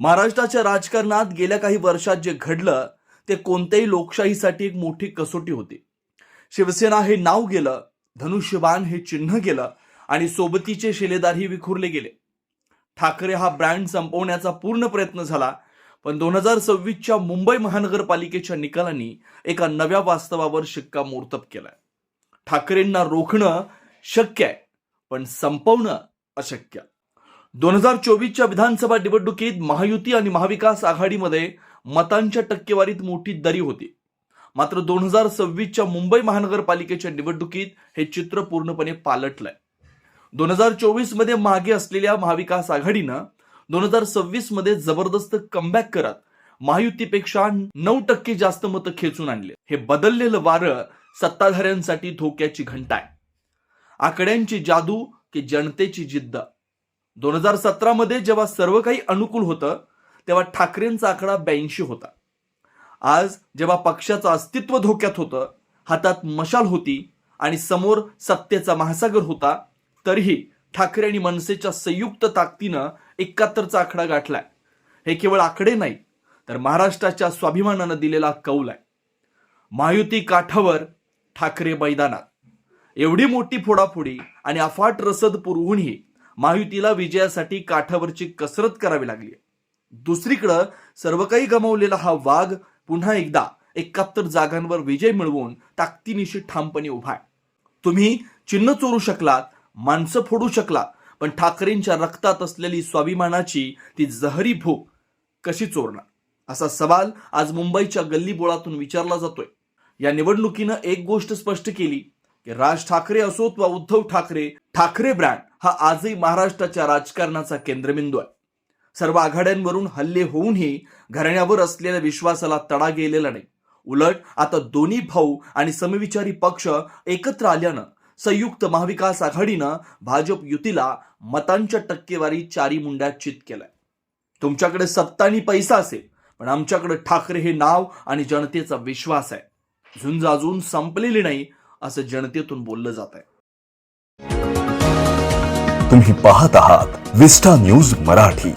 महाराष्ट्राच्या राजकारणात गेल्या काही वर्षात जे घडलं ते कोणत्याही लोकशाहीसाठी एक मोठी कसोटी होती। शिवसेना हे नाव गेलं, धनुष्यबाण हे चिन्ह गेलं आणि सोबतीचे शिलेदारही विखुरले गेले। ठाकरे हा ब्रँड संपवण्याचा पूर्ण प्रयत्न झाला, पण 2026च्या मुंबई महानगरपालिकेच्या निकालांनी एका नव्या वास्तवावर शिक्कामोर्तब केलाय। ठाकरेंना रोखणं शक्य आहे, पण संपवणं अशक्य। 2024च्या विधानसभा निवडणुकीत महायुती आणि महाविकास आघाडीमध्ये मतांच्या टक्केवारीत मोठी दरी होती। मात्र 2026च्या मुंबई महानगरपालिकेच्या निवडणुकीत हे चित्र पूर्णपणे पालटलंय। 2024 मध्ये मागे असलेल्या महाविकास आघाडीनं 2026 मध्ये जबरदस्त कमबॅक करत महायुतीपेक्षा 9% जास्त मतं खेचून आणले। हे बदललेलं वारं सत्ताधाऱ्यांसाठी धोक्याची घंटा आहे। आकड्यांची जादू की जनतेची जिद्द। 2017 मध्ये जेव्हा सर्व काही अनुकूल होतं तेव्हा ठाकरेंचा आकडा 82 होता। आज जेव्हा पक्षाचं अस्तित्व धोक्यात होतं, हातात मशाल होती आणि समोर सत्तेचा महासागर होता, तरीही ठाकरे आणि मनसेच्या संयुक्त ताकदीनं 71चा आकडा गाठलाय। हे केवळ आकडे नाही, तर महाराष्ट्राच्या स्वाभिमानानं दिलेला कौल आहे। महायुती काठावर, ठाकरे मैदानात। एवढी मोठी फोडाफोडी आणि अफाट रसद पुरवूनही महायुतीला विजयासाठी काठावरची कसरत करावी लागली। दुसरीकडे सर्व काही गमावलेला हा वाघ पुन्हा एकदा 71 जागांवर विजय मिळवून ताकदीनिशी ठामपणे उभा आहे। तुम्ही चिन्ह चोरू शकलात, माणसं फोडू शकला, पण ठाकरेंच्या रक्तात असलेली स्वाभिमानाची ती जहरी भूक कशी चोरणार, असा सवाल आज मुंबईच्या गल्लीबोळातून विचारला जातोय। या निवडणुकीनं एक गोष्ट स्पष्ट केली की राज ठाकरे असोत वा उद्धव ठाकरे, ठाकरे ब्रँड हा आजही महाराष्ट्राच्या राजकारणाचा केंद्रबिंदू आहे। सर्व आघाड्यांवरून हल्ले होऊनही घराण्यावर असलेल्या विश्वासाला तडा गेलेला नाही। उलट आता दोन्ही भाऊ आणि समविचारी पक्ष एकत्र आल्यानं संयुक्त महाविकास आघाडीनं भाजप युतीला मतांच्या टक्केवारी चारी मुंड्यात चित केलाय। तुमच्याकडे सत्ता आणि पैसा असेल, पण आमच्याकडे ठाकरे हे नाव आणि जनतेचा विश्वास आहे। झुंज अजून संपलेली नाही, असं जनतेतून बोललं जात आहे। तुम्ही पाहत आहात विस्टा न्यूज मराठी।